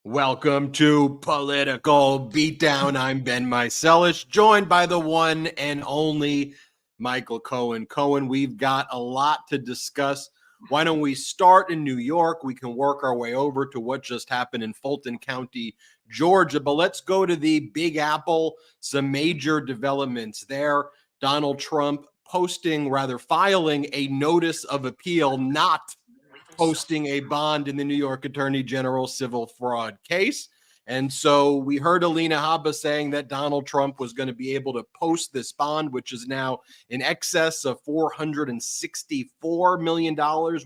Welcome to Political Beatdown. I'm Ben Meiselas, joined by the one and only Michael Cohen. Cohen, we've got a lot to discuss. Why don't we start in New York? We can work our way over to what just happened in Fulton County, Georgia. But let's go to the Big Apple. Some major developments there. Donald Trump filing a notice of appeal, not posting a bond in the New York Attorney General civil fraud case. And so we heard Alina Habba saying that Donald Trump was going to be able to post this bond, which is now in excess of $464 million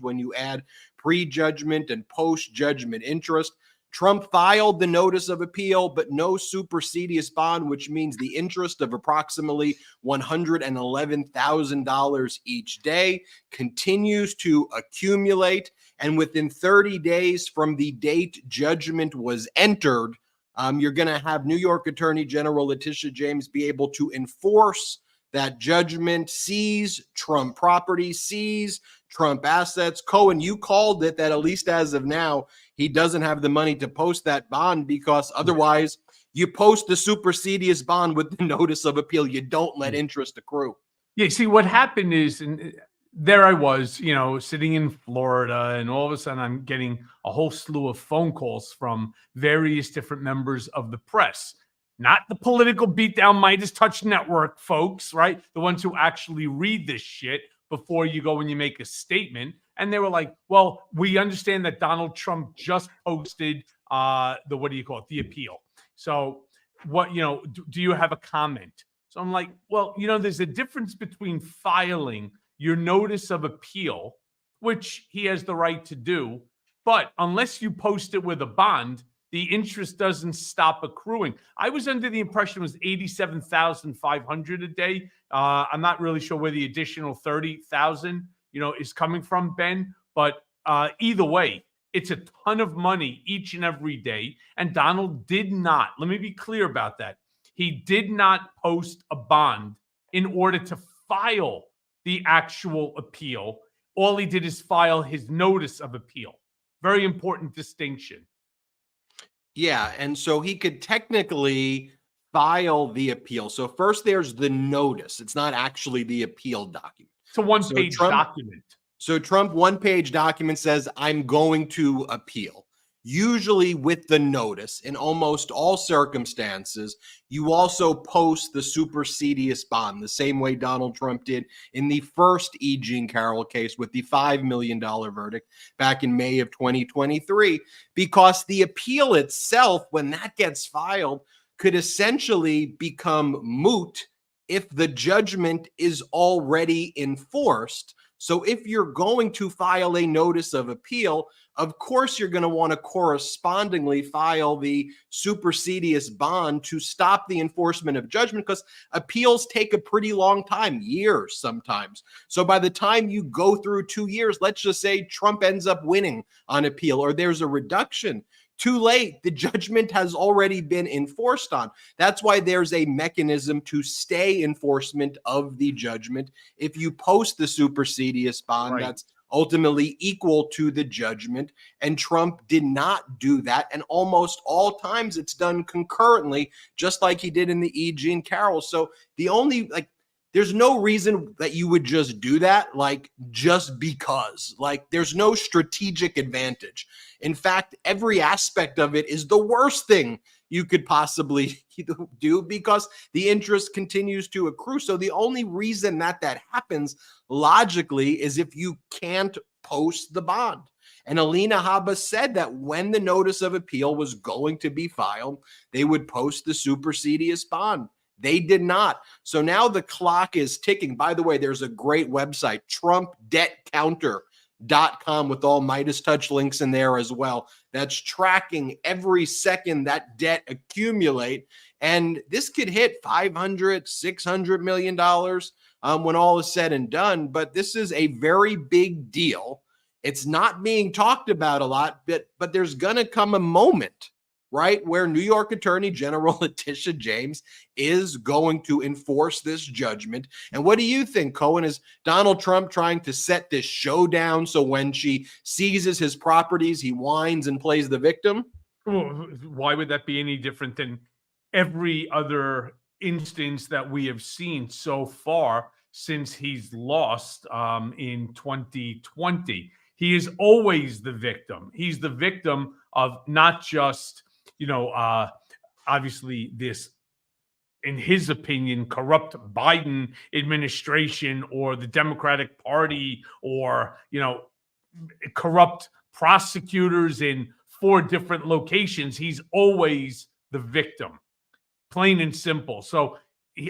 when you add pre-judgment and post-judgment interest. Trump filed the notice of appeal, but no supersedious bond, which means the interest of approximately $111,000 each day continues to accumulate. And within 30 days from the date judgment was entered, you're going to have New York Attorney General Letitia James be able to enforce that judgment, seize Trump property, seize Trump assets. Cohen, you called it that at least as of now, he doesn't have the money to post that bond because otherwise you post the supersedious bond with the notice of appeal. You don't let interest accrue. Yeah, see, what happened is, and there I was, sitting in Florida, and all of a sudden I'm getting a whole slew of phone calls from various different members of the press. Not the Political Beatdown Midas Touch Network folks, right? The ones who actually read this shit before you go and you make a statement. And they were like, well, we understand that Donald Trump just posted the appeal. So what, do you have a comment? So I'm like, well, there's a difference between filing your notice of appeal, which he has the right to do, but unless you post it with a bond, the interest doesn't stop accruing. I was under the impression it was $87,500 a day. I'm not really sure where the additional $30,000, is coming from, Ben. But either way, it's a ton of money each and every day. And Donald did not. Let me be clear about that. He did not post a bond in order to file the actual appeal. All he did is file his notice of appeal. Very important distinction. Yeah, and so he could technically file the appeal. So first there's the notice. It's not actually the appeal document. It's a one-page document. So Trump one-page document says, I'm going to appeal. Usually with the notice, in almost all circumstances, you also post the supersedious bond, the same way Donald Trump did in the first E. Jean Carroll case with the $5 million verdict back in May of 2023, because the appeal itself, when that gets filed, could essentially become moot if the judgment is already enforced. So if you're going to file a notice of appeal, of course, you're going to want to correspondingly file the supersedious bond to stop the enforcement of judgment, because appeals take a pretty long time, years sometimes. So by the time you go through 2 years, let's just say Trump ends up winning on appeal or there's a reduction. Too late. The judgment has already been enforced on. That's why there's a mechanism to stay enforcement of the judgment. If you post the supersedious bond, right, that's ultimately equal to the judgment. And Trump did not do that. And almost all times it's done concurrently, just like he did in the E. Jean Carroll. So there's no reason that you would just do that, just because. There's no strategic advantage. In fact, every aspect of it is the worst thing you could possibly do because the interest continues to accrue. So the only reason that happens logically is if you can't post the bond. And Alina Habba said that when the notice of appeal was going to be filed, they would post the supersedious bond. They did not. So now the clock is ticking. By the way, there's a great website, TrumpDebtCounter.com, with all Midas Touch links in there as well. That's tracking every second that debt accumulate. And this could hit $500, $600 million when all is said and done. But this is a very big deal. It's not being talked about a lot, but there's going to come a moment, right, where New York Attorney General Letitia James is going to enforce this judgment. And what do you think, Cohen? Is Donald Trump trying to set this showdown so when she seizes his properties, he whines and plays the victim? Well, why would that be any different than every other instance that we have seen so far since he's lost in 2020? He is always the victim. He's the victim of not just, obviously this, in his opinion, corrupt Biden administration or the Democratic Party, or, corrupt prosecutors in 4 different locations. He's always the victim, plain and simple. So,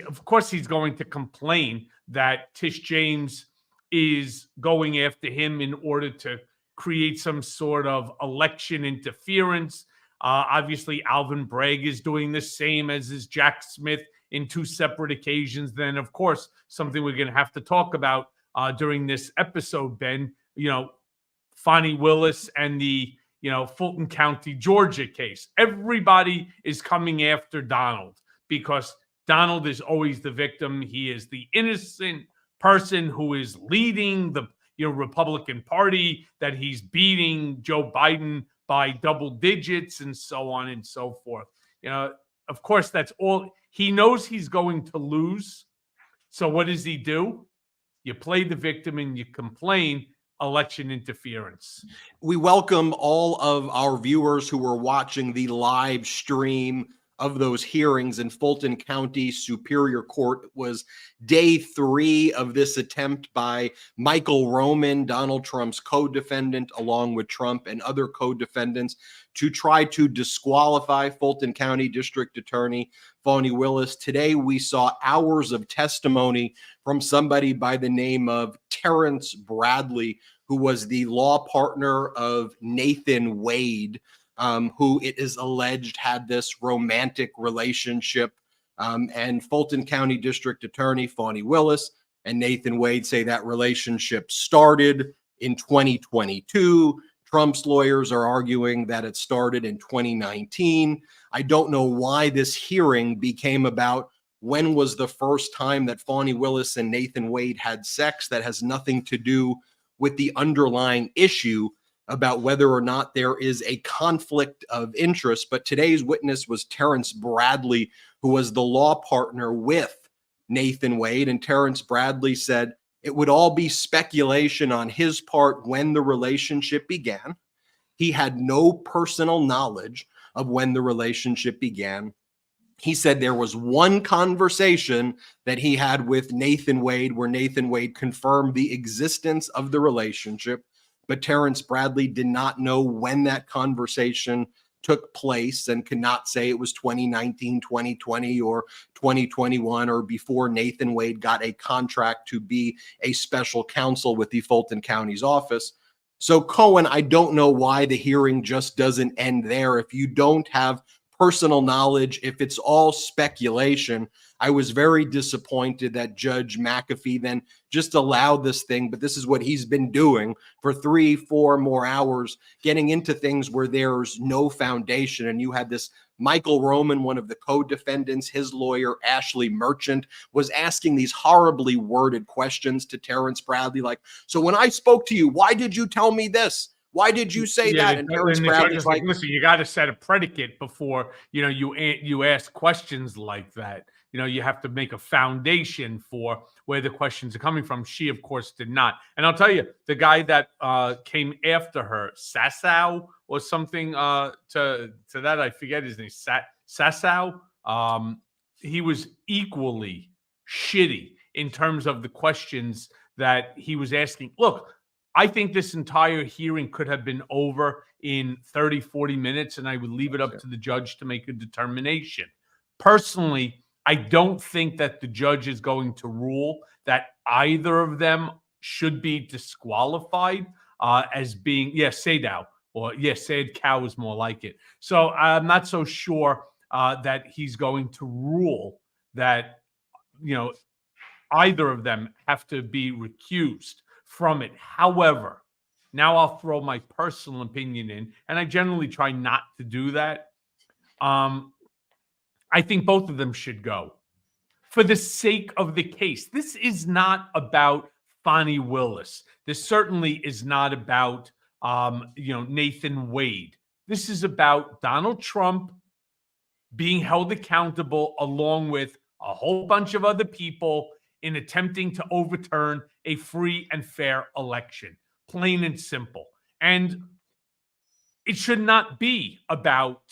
of course, he's going to complain that Tish James is going after him in order to create some sort of election interference. Obviously, Alvin Bragg is doing the same, as is Jack Smith in 2 separate occasions. Then, of course, something we're going to have to talk about during this episode, Ben, Fani Willis and the Fulton County, Georgia case. Everybody is coming after Donald because Donald is always the victim. He is the innocent person who is leading the Republican Party, that he's beating Joe Biden by double digits and so on and so forth. Of course, that's all. He knows he's going to lose. So what does he do? You play the victim and you complain. Election interference. We welcome all of our viewers who were watching the live stream of those hearings in Fulton County Superior Court. It was day 3 of this attempt by Michael Roman, Donald Trump's co-defendant, along with Trump and other co-defendants, to try to disqualify Fulton County District Attorney Fani Willis. Today, we saw hours of testimony from somebody by the name of Terrence Bradley, who was the law partner of Nathan Wade, who it is alleged had this romantic relationship. And Fulton County District Attorney Fani Willis and Nathan Wade say that relationship started in 2022. Trump's lawyers are arguing that it started in 2019. I don't know why this hearing became about when was the first time that Fani Willis and Nathan Wade had sex. That has nothing to do with the underlying issue about whether or not there is a conflict of interest. But today's witness was Terrence Bradley, who was the law partner with Nathan Wade. And Terrence Bradley said it would all be speculation on his part when the relationship began. He had no personal knowledge of when the relationship began. He said there was one conversation that he had with Nathan Wade where Nathan Wade confirmed the existence of the relationship, but Terrence Bradley did not know when that conversation took place and cannot say it was 2019, 2020, or 2021, or before Nathan Wade got a contract to be a special counsel with the Fulton County's office. So, Cohen, I don't know why the hearing just doesn't end there. If you don't have personal knowledge, if it's all speculation, I was very disappointed that Judge McAfee then just allowed this thing. But this is what he's been doing for 3-4 more hours, getting into things where there's no foundation. And you had this Michael Roman, one of the co-defendants, his lawyer, Ashley Merchant, was asking these horribly worded questions to Terrence Bradley, like, so when I spoke to you, why did you tell me this? Why did you say that? And Terrence Bradley's like, listen, you got to set a predicate before you ask questions like that. You have to make a foundation for where the questions are coming from. She, of course, did not. And I'll tell you, the guy that came after her, Sassow or something to that, I forget his name, Sassow. He was equally shitty in terms of the questions that he was asking. Look, I think this entire hearing could have been over in 30, 40 minutes, and I would leave it up to the judge to make a determination. Personally, I don't think that the judge is going to rule that either of them should be disqualified as being, Sadow, or Sayed Cow is more like it. So I'm not so sure that he's going to rule that, either of them have to be recused from it. However, now I'll throw my personal opinion in, and I generally try not to do that. I think both of them should go for the sake of the case. This is not about Fani Willis. This certainly is not about, Nathan Wade. This is about Donald Trump being held accountable along with a whole bunch of other people in attempting to overturn a free and fair election. Plain and simple. And it should not be about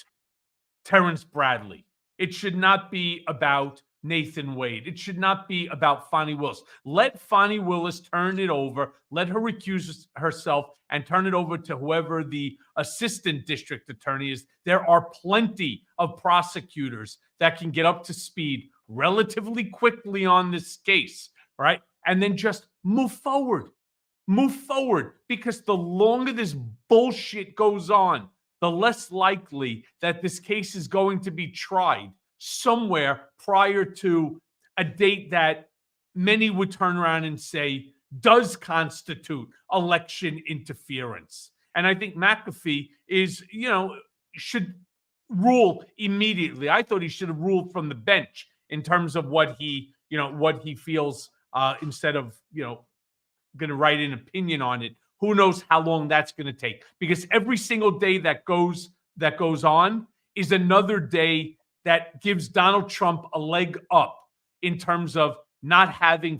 Terrence Bradley. It should not be about Nathan Wade. It should not be about Fani Willis. Let Fani Willis turn it over. Let her recuse herself and turn it over to whoever the assistant district attorney is. There are plenty of prosecutors that can get up to speed relatively quickly on this case, right? And then just move forward. Move forward, because the longer this bullshit goes on, the less likely that this case is going to be tried somewhere prior to a date that many would turn around and say does constitute election interference. And I think McAfee should rule immediately. I thought he should have ruled from the bench in terms of what he feels, instead of, going to write an opinion on it. Who knows how long that's going to take? Because every single day that goes on is another day that gives Donald Trump a leg up in terms of not having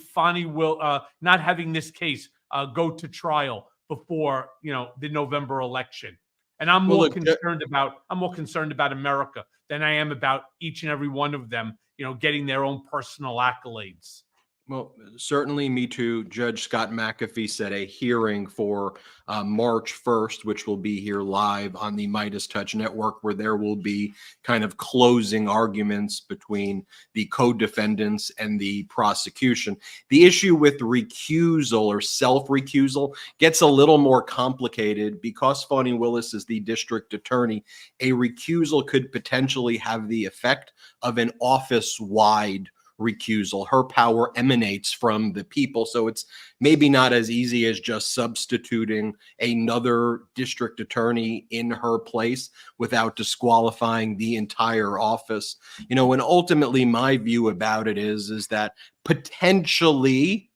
this case go to trial before the November election. And I'm more concerned about America than I am about each and every one of them, getting their own personal accolades. Well, certainly me too. Judge Scott McAfee set a hearing for March 1st, which will be here live on the Midas Touch Network, where there will be kind of closing arguments between the co-defendants and the prosecution. The issue with recusal or self-recusal gets a little more complicated because Fani Willis is the district attorney. A recusal could potentially have the effect of an office-wide recusal. Her power emanates from the people. So it's maybe not as easy as just substituting another district attorney in her place without disqualifying the entire office. And ultimately my view about it is that potentially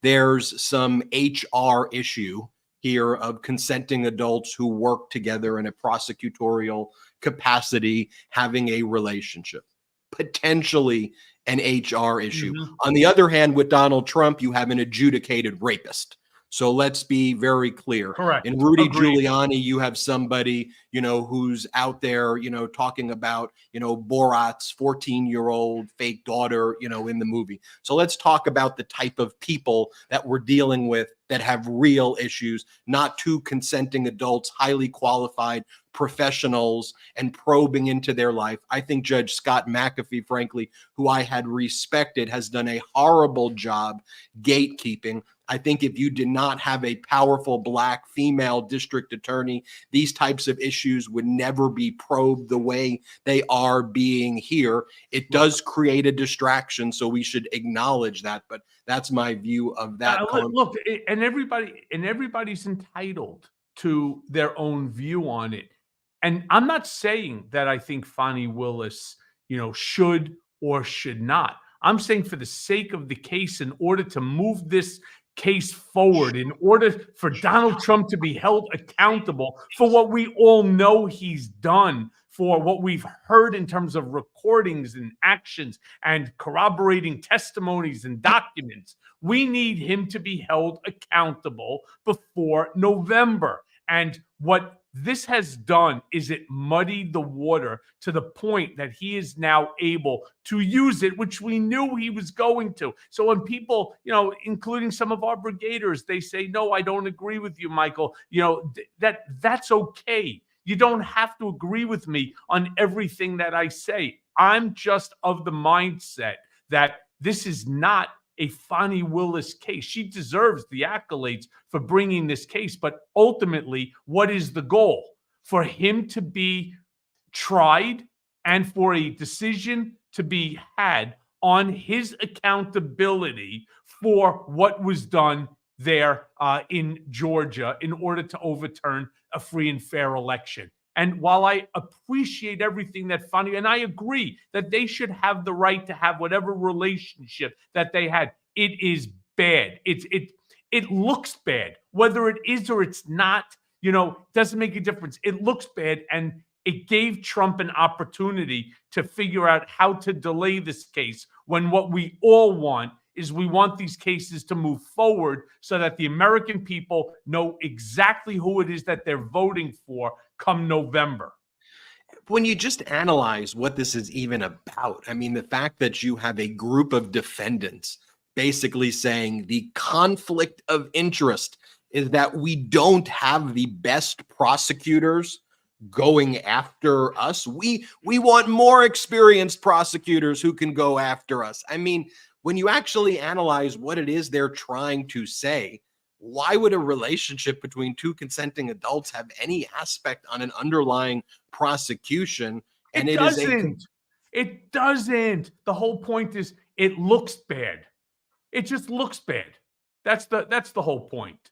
there's some HR issue here of consenting adults who work together in a prosecutorial capacity having a relationship. Potentially an HR issue. Mm-hmm. On the other hand, with Donald Trump, you have an adjudicated rapist. So let's be very clear. Correct. In Rudy Giuliani, you have somebody, who's out there, talking about, Borat's 14-year-old fake daughter, in the movie. So let's talk about the type of people that we're dealing with that have real issues, not two consenting adults, highly qualified professionals, and probing into their life. I think Judge Scott McAfee, frankly, who I had respected, has done a horrible job gatekeeping. I think if you did not have a powerful Black female district attorney, these types of issues would never be probed the way they are being here. It does create a distraction, so we should acknowledge that. But that's my view of that. Look, and everybody's entitled to their own view on it. And I'm not saying that I think Fani Willis, should or should not. I'm saying for the sake of the case, in order to move this case forward, in order for Donald Trump to be held accountable for what we all know he's done, for what we've heard in terms of recordings and actions and corroborating testimonies and documents, we need him to be held accountable before November. And what this has done is it muddied the water to the point that he is now able to use it, which we knew he was going to. So when people, including some of our brigaders, they say, no, I don't agree with you, Michael, that's okay. You don't have to agree with me on everything that I say. I'm just of the mindset that this is not a Fani Willis case. She deserves the accolades for bringing this case, but ultimately, what is the goal? For him to be tried and for a decision to be had on his accountability for what was done there in Georgia in order to overturn a free and fair election. And while I appreciate everything that Fani, and I agree that they should have the right to have whatever relationship that they had, it is bad. It looks bad. Whether it is or it's not, doesn't make a difference. It looks bad, and it gave Trump an opportunity to figure out how to delay this case, when what we all want is we want these cases to move forward so that the American people know exactly who it is that they're voting for come November. When you just analyze what this is even about, I mean, the fact that you have a group of defendants basically saying the conflict of interest is that we don't have the best prosecutors going after us. We want more experienced prosecutors who can go after us. I mean, when you actually analyze what it is they're trying to say, why would a relationship between two consenting adults have any aspect on an underlying prosecution? And It it is a doesn't. It doesn't. The whole point is it looks bad. It just looks bad. That's the whole point.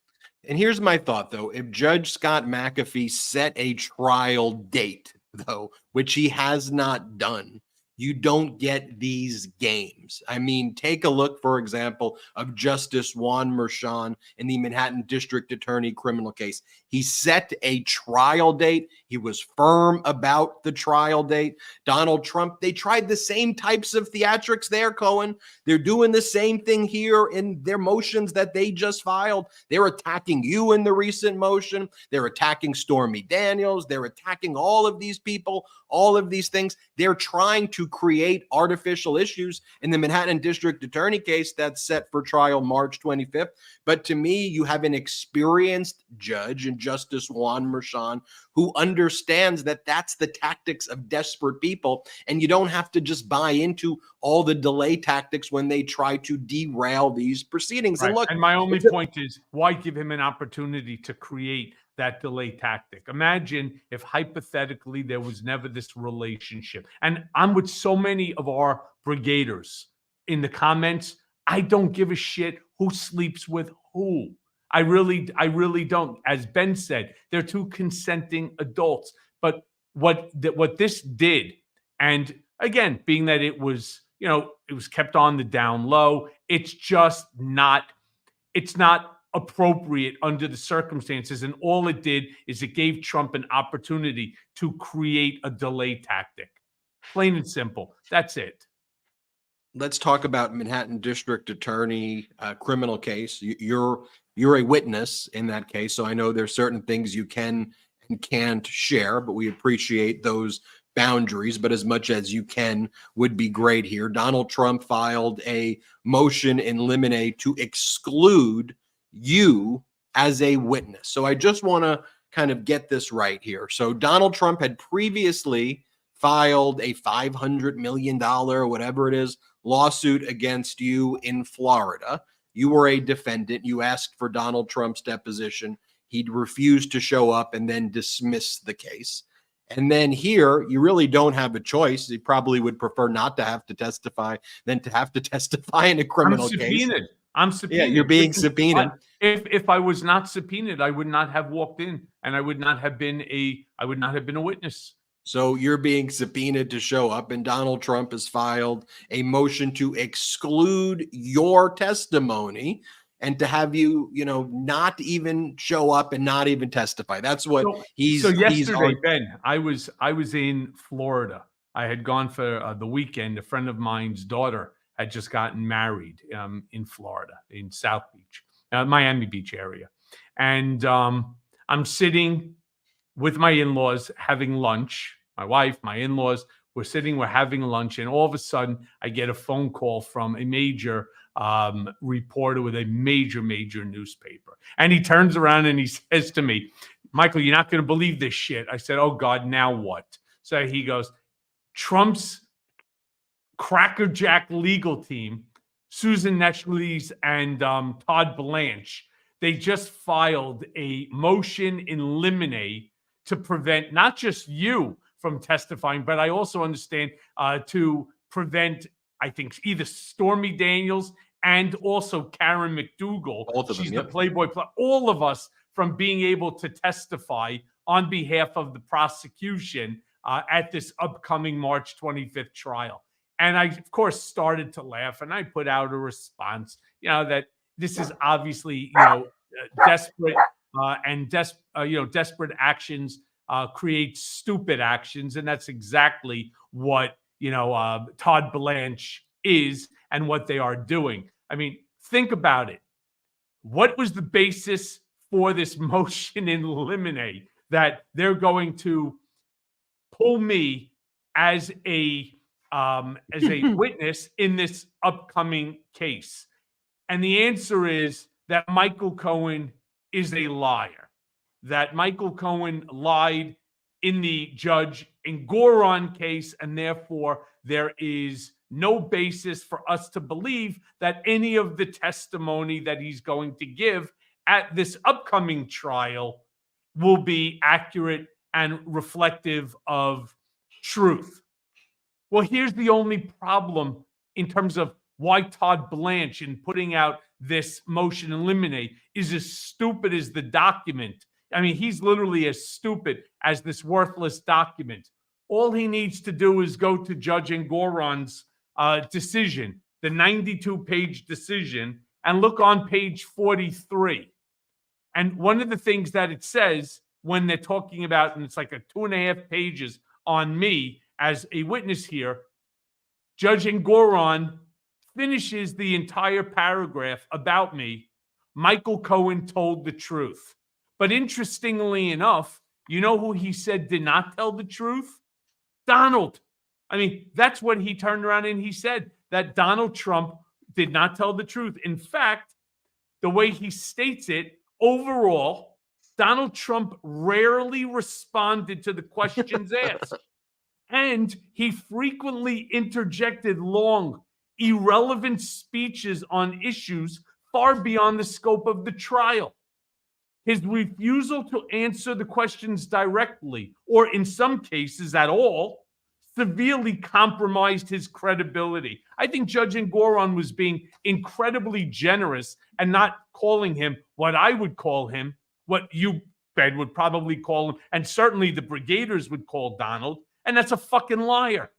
And here's my thought, though. If Judge Scott McAfee set a trial date, though, which he has not done, you don't get these games. I mean, take a look, for example, of Justice Juan Merchan in the Manhattan District Attorney criminal case. He set a trial date. He was firm about the trial date. Donald Trump, they tried the same types of theatrics there, Cohen. They're doing the same thing here in their motions that they just filed. They're attacking you in the recent motion. They're attacking Stormy Daniels. They're attacking all of these people, all of these things. They're trying to create artificial issues in the Manhattan District Attorney case that's set for trial March 25th. But to me, you have an experienced judge in Justice Juan Merchan who understands that that's the tactics of desperate people, and you don't have to just buy into all the delay tactics when they try to derail these proceedings. Right. And look, and my only point is, why give him an opportunity to create that delay tactic? Imagine if hypothetically there was never this relationship. And I'm with so many of our brigaders in the comments. I don't give a shit who sleeps with who. I really don't. As Ben said, they're two consenting adults. But what this did, and again, being that it was kept on the down low, it's not appropriate under the circumstances. And all it did is it gave Trump an opportunity to create a delay tactic. Plain and simple. That's it. let's talk about Manhattan District Attorney criminal case. You're a witness in that case, so I know there's certain things you can and can't share, but we appreciate those boundaries. But as much as you can would be great here. Donald Trump filed a motion in limine to exclude you as a witness. So I just want to kind of get this right here. So Donald Trump had previously filed a $500 million, whatever it is, lawsuit against you in Florida. You were a defendant. You asked for Donald Trump's deposition. He'd refused to show up and then dismiss the case. And then here, you really don't have a choice. He probably would prefer not to have to testify than to have to testify in a criminal case. I'm subpoenaed. Yeah, you're being subpoenaed. If I was not subpoenaed, I would not have walked in, and I would not have been a witness. So you're being subpoenaed to show up, and Donald Trump has filed a motion to exclude your testimony and to have you, not even show up and not even testify. That's what he's. So yesterday, Ben, I was in Florida. I had gone for the weekend. A friend of mine's daughter had just gotten married in Florida, in South Beach, Miami Beach area. And I'm sitting with my in-laws having lunch. My wife, my in-laws, we're having lunch. And all of a sudden, I get a phone call from a major reporter with a major newspaper. And he turns around and he says to me, "Michael, you're not going to believe this shit." I said, "Oh, God, now what?" So he goes, "Trump's crackerjack legal team, Susan Neschles and Todd Blanche, they just filed a motion in limine to prevent not just you from testifying, but I also understand to prevent, I think, either Stormy Daniels and also Karen McDougal. Both of them, she's yep. the Playboy, all of us from being able to testify on behalf of the prosecution at this upcoming March 25th trial." And I, of course, started to laugh, and I put out a response, that this is obviously, desperate. and desperate actions create stupid actions, and that's exactly what Todd Blanche is and what they are doing. I mean, think about it. What was the basis for this motion in limine that they're going to pull me as a witness in this upcoming case? And the answer is that Michael Cohen is a liar, that Michael Cohen lied in the Judge Engoron case, and therefore there is no basis for us to believe that any of the testimony that he's going to give at this upcoming trial will be accurate and reflective of truth. Well, here's the only problem in terms of why Todd Blanche, in putting out this motion in limine, is as stupid as the document. I mean, he's literally as stupid as this worthless document. All he needs to do is go to Judge Engoron's decision, the 92-page decision, and look on page 43. And one of the things that it says when they're talking about, and it's like a 2.5 pages on me as a witness here, Judge Engoron finishes the entire paragraph about me. Michael Cohen told the truth. But interestingly enough, you know who he said did not tell the truth? Donald. I mean, that's what he turned around and he said, that Donald Trump did not tell the truth. In fact, the way he states it, overall, Donald Trump rarely responded to the questions asked. And he frequently interjected long, irrelevant speeches on issues far beyond the scope of the trial. His refusal to answer the questions directly, or in some cases at all, severely compromised his credibility. I think Judge Engoron was being incredibly generous and not calling him what I would call him, what you, Ben, would probably call him, and certainly the Brigaders would call Donald, and that's a fucking liar.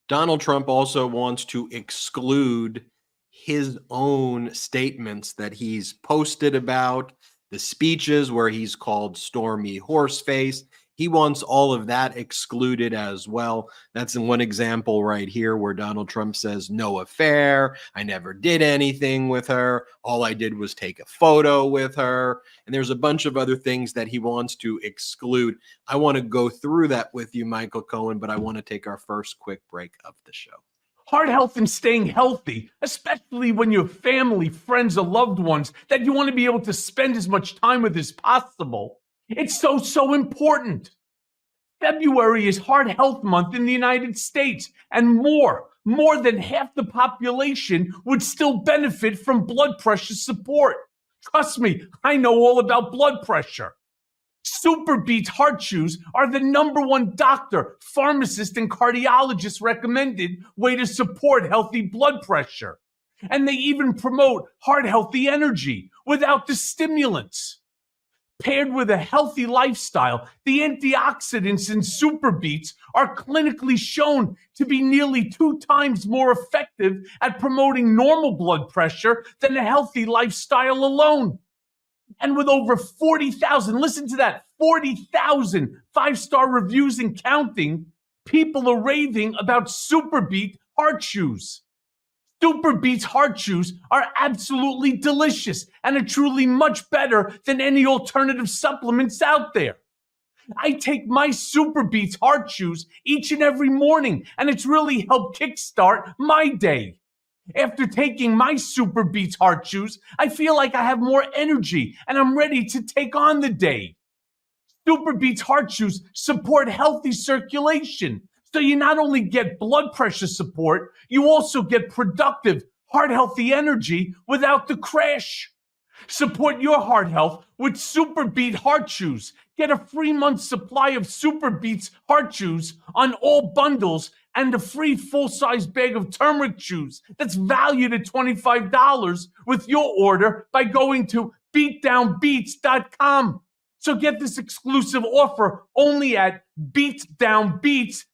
Donald Trump also wants to exclude his own statements that he's posted about, the speeches where he's called Stormy Horseface. He wants all of that excluded as well. That's in one example right here where Donald Trump says, no affair. I never did anything with her. All I did was take a photo with her. And there's a bunch of other things that he wants to exclude. I want to go through that with you, Michael Cohen, but I want to take our first quick break of the show. Heart health and staying healthy, especially when you have family, friends, or loved ones that you want to be able to spend as much time with as possible. It's so important. February is Heart Health Month in the United States, and more than half the population would still benefit from blood pressure support. Trust me, I know all about blood pressure. SuperBeets Heart Chews are the #1 doctor, pharmacist, and cardiologist recommended way to support healthy blood pressure. And they even promote heart-healthy energy without the stimulants. Paired with a healthy lifestyle, the antioxidants in SuperBeets are clinically shown to be nearly 2 times more effective at promoting normal blood pressure than a healthy lifestyle alone. And with over 40,000, listen to that, 40,000 5-star reviews and counting, people are raving about SuperBeet Heart Chews. SuperBeets Heart Chews are absolutely delicious and are truly much better than any alternative supplements out there. I take my SuperBeets Heart Chews each and every morning, and it's really helped kickstart my day. After taking my SuperBeets Heart Chews, I feel like I have more energy and I'm ready to take on the day. SuperBeets Heart Chews support healthy circulation, so you not only get blood pressure support, you also get productive, heart-healthy energy without the crash. Support your heart health with SuperBeet Heart Chews. Get a free month supply of SuperBeets Heart Chews on all bundles and a free full-size bag of turmeric chews that's valued at $25 with your order by going to beatdownbeats.com. So get this exclusive offer only at beatdownbeats.com.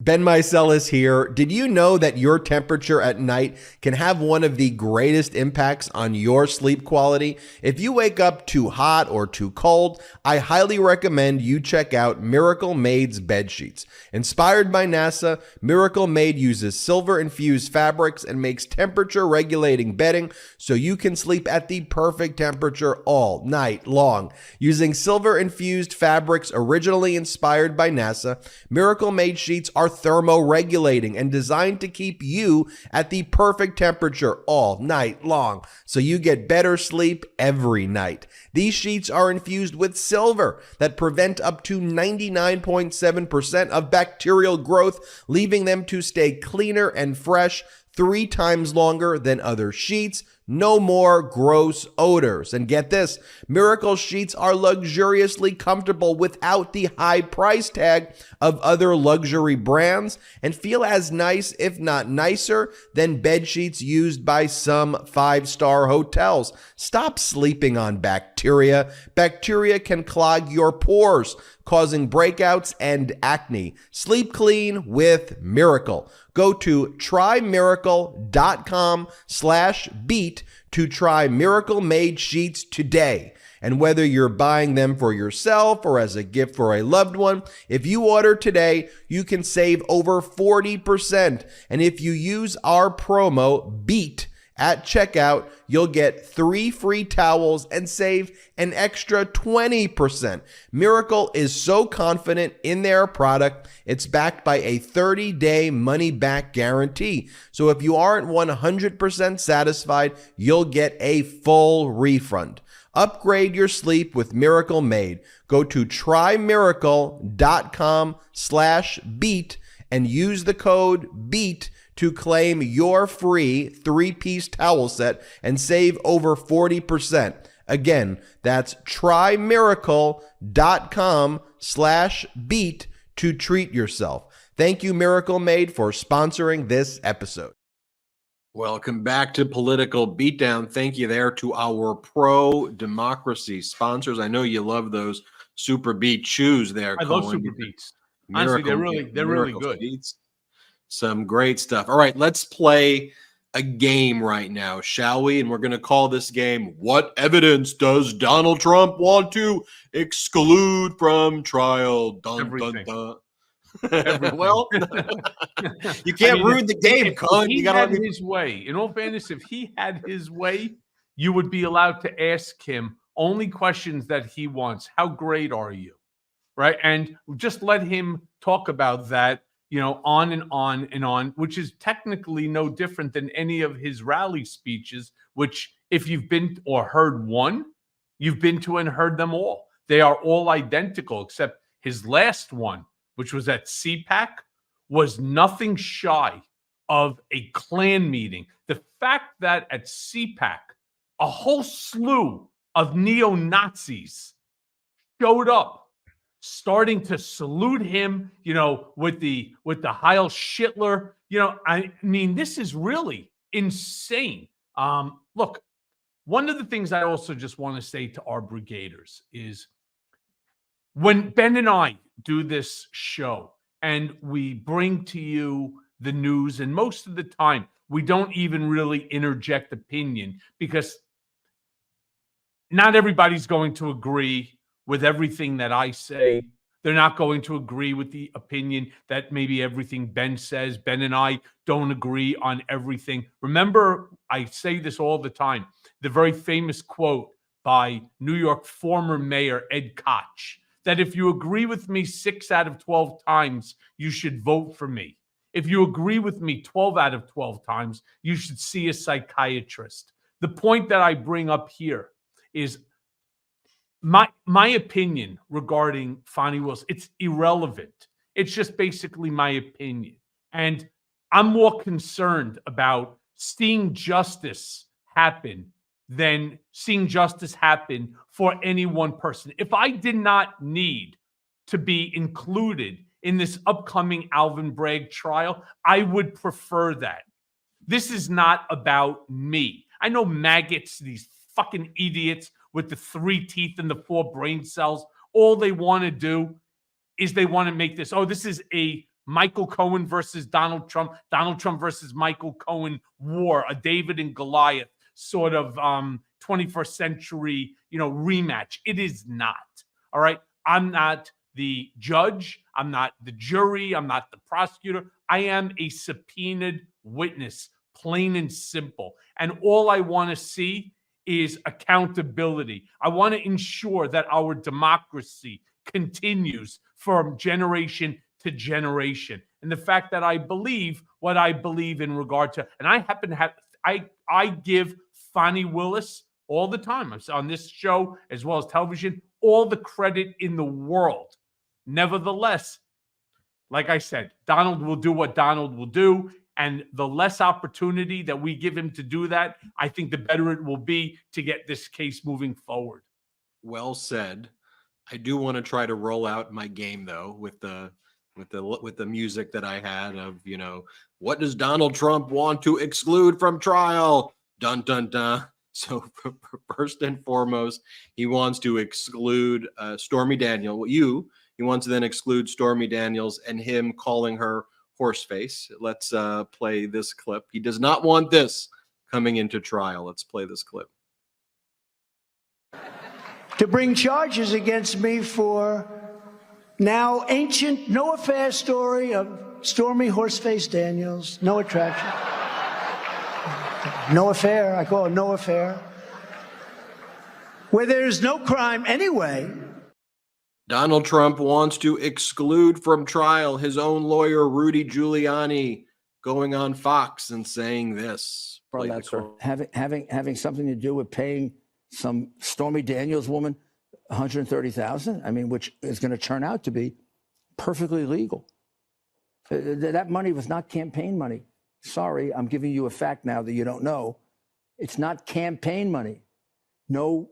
Ben Meiselas here. Did you know that your temperature at night can have one of the greatest impacts on your sleep quality? If you wake up too hot or too cold, I highly recommend you check out Miracle Made's bed sheets. Inspired by NASA, Miracle Made uses silver-infused fabrics and makes temperature-regulating bedding so you can sleep at the perfect temperature all night long. Using silver-infused fabrics originally inspired by NASA, Miracle Made sheets are thermoregulating and designed to keep you at the perfect temperature all night long, so you get better sleep every night. These sheets are infused with silver that prevent up to 99.7% of bacterial growth, leaving them to stay cleaner and fresh 3 times longer than other sheets. No more gross odors. And get this, Miracle sheets are luxuriously comfortable without the high price tag of other luxury brands and feel as nice, if not nicer, than bed sheets used by some 5-star hotels. Stop sleeping on bacteria. Bacteria can clog your pores, causing breakouts and acne. Sleep clean with Miracle. Go to trymiracle.com/beat to try Miracle Made sheets today. And whether you're buying them for yourself or as a gift for a loved one, if you order today, you can save over 40%. And if you use our promo BEAT at checkout, you'll get 3 free towels and save an extra 20%. Miracle is so confident in their product, it's backed by a 30-day money-back guarantee. So if you aren't 100% satisfied, you'll get a full refund. Upgrade your sleep with Miracle Made. Go to trymiracle.com/beat and use the code BEAT to claim your free 3-piece towel set and save over 40%. Again, that's trymiracle.com/beat to treat yourself. Thank you, Miracle Made, for sponsoring this episode. Welcome back to Political Beatdown. Thank you there to our pro-democracy sponsors. I know you love those Super Beat shoes there, I Cohen. love Super Beats. Honestly, they're really good. Beats. Some great stuff. All right, let's play a game right now, shall we? And we're going to call this game, What Evidence Does Donald Trump Want to Exclude from Trial? Dun, Everything. dun, dun. Everything. Well, you can't ruin the game, Cohen. You got to let me... his way. In all fairness, if he had his way, you would be allowed to ask him only questions that he wants. How great are you? Right? And just let him talk about that, on and on and on, which is technically no different than any of his rally speeches, which if you've been or heard one, you've been to and heard them all. They are all identical, except his last one, which was at CPAC, was nothing shy of a Klan meeting. The fact that at CPAC, a whole slew of neo-Nazis showed up, starting to salute him, with the Heil Hitler. I mean, this is really insane. Look, one of the things I also just want to say to our brigaders is when Ben and I do this show and we bring to you the news, and most of the time we don't even really interject opinion because not everybody's going to agree with everything that I say. They're not going to agree with the opinion that maybe everything Ben says. Ben and I don't agree on everything. Remember, I say this all the time, the very famous quote by New York former Mayor Ed Koch, that if you agree with me 6 out of 12 times, you should vote for me. If you agree with me 12 out of 12 times, you should see a psychiatrist. The point that I bring up here is my opinion regarding Fani Willis. It's irrelevant. It's just basically my opinion. And I'm more concerned about seeing justice happen than seeing justice happen for any one person. If I did not need to be included in this upcoming Alvin Bragg trial, I would prefer that. This is not about me. I know maggots, these fucking idiots with the 3 teeth and the 4 brain cells, all they want to do is they want to make this, oh, this is a Michael Cohen versus Donald Trump versus Michael Cohen war, a David and Goliath sort of 21st century, rematch. It is not. All right. I'm not the judge. I'm not the jury. I'm not the prosecutor. I am a subpoenaed witness, plain and simple. And all I want to see is accountability. I want to ensure that our democracy continues from generation to generation. And the fact that I believe what I believe in regard to, and I happen to have, I give Fani Willis all the time, I'm on this show as well as television, all the credit in the world. Nevertheless, like I said, Donald will do what Donald will do. And the less opportunity that we give him to do that, I think the better it will be to get this case moving forward. Well said. I do want to try to roll out my game though with the music that I had of, what does Donald Trump want to exclude from trial? Dun dun dun. So first and foremost, he wants to exclude Stormy Daniels. He wants to then exclude Stormy Daniels and him calling her horseface. Let's play this clip. He does not want this coming into trial. Let's play this clip. To bring charges against me for now ancient no affair story of Stormy Horseface Daniels. No attraction. No affair. I call it no affair. Where there is no crime anyway. Donald Trump wants to exclude from trial his own lawyer, Rudy Giuliani, going on Fox and saying this. Having something to do with paying some Stormy Daniels woman $130,000, I mean, which is going to turn out to be perfectly legal. That money was not campaign money. Sorry, I'm giving you a fact now that you don't know. It's not campaign money. No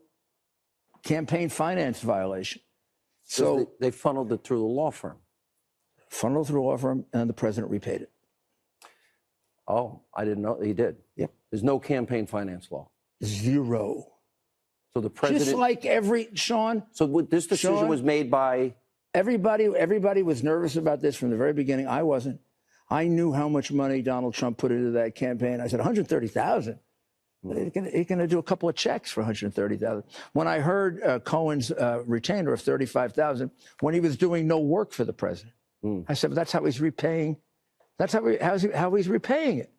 campaign finance violation. So they funneled it through the law firm. Funneled through a law firm, and the president repaid it. Oh, I didn't know he did. Yep. There's no campaign finance law. Zero. So the president, just like Sean. So this decision was made by everybody. Everybody was nervous about this from the very beginning. I wasn't. I knew how much money Donald Trump put into that campaign. I said $130,000. He's going to do a couple of checks for $130,000. When I heard Cohen's retainer of $35,000 when he was doing no work for the president, I said, well, that's how he's repaying. That's how he's repaying it,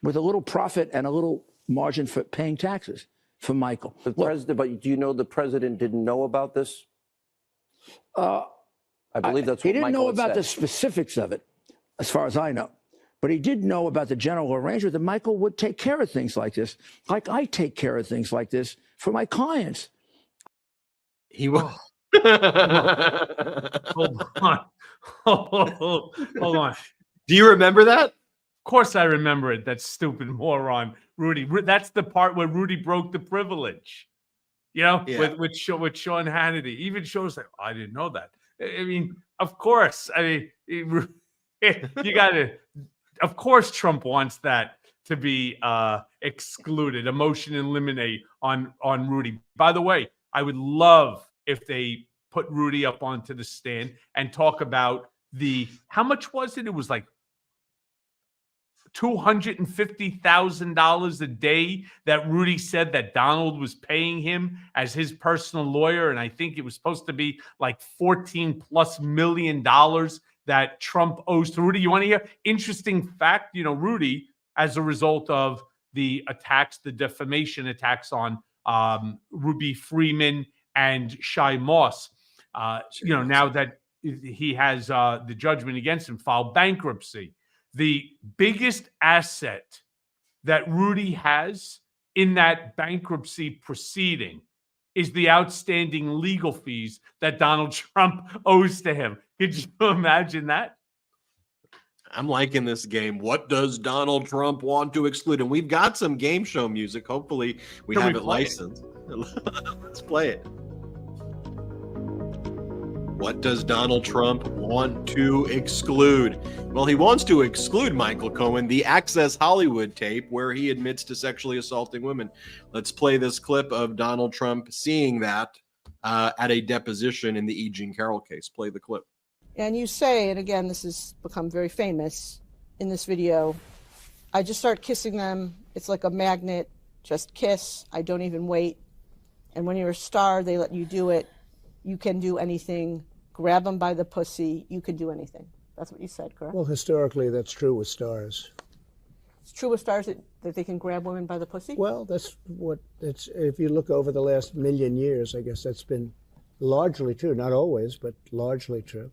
with a little profit and a little margin for paying taxes for Michael. But do you know the president didn't know about this? I believe that's what he didn't Michael know about said. the specifics of it, as far as I know. But he did know about the general arrangement that Michael would take care of things like this, like I take care of things like this for my clients. He will. Hold on. Hold on. Do you remember that? Of course I remember it, that stupid moron, Rudy. That's the part where Rudy broke the privilege, with Sean Hannity. Even shows like, I didn't know that. I mean, of course. I mean, you got to... Of course, Trump wants that to be excluded, a motion to eliminate on Rudy. By the way, I would love if they put Rudy up onto the stand and talk about how much was it? It was like $250,000 a day that Rudy said that Donald was paying him as his personal lawyer. And I think it was supposed to be like $14+ million that Trump owes to Rudy. You want to hear interesting fact? Rudy, as a result of the attacks, the defamation attacks on Ruby Freeman and Shai Moss, now that he has the judgment against him, filed bankruptcy. The biggest asset that Rudy has in that bankruptcy proceeding is the outstanding legal fees that Donald Trump owes to him. Could you imagine that? I'm liking this game. What does Donald Trump want to exclude? And we've got some game show music. Hopefully we have it licensed. Let's play it. What does Donald Trump want to exclude? Well, he wants to exclude Michael Cohen, the Access Hollywood tape where he admits to sexually assaulting women. Let's play this clip of Donald Trump seeing that at a deposition in the E. Jean Carroll case. Play the clip. And you say, and again, this has become very famous in this video, I just start kissing them. It's like a magnet, just kiss. I don't even wait. And when you're a star, they let you do it. You can do anything. Grab them by the pussy. You can do anything. That's what you said, correct? Well, historically, that's true with stars. It's true with stars that they can grab women by the pussy? Well, that's what it's. If you look over the last million years, I guess that's been largely true. Not always, but largely true.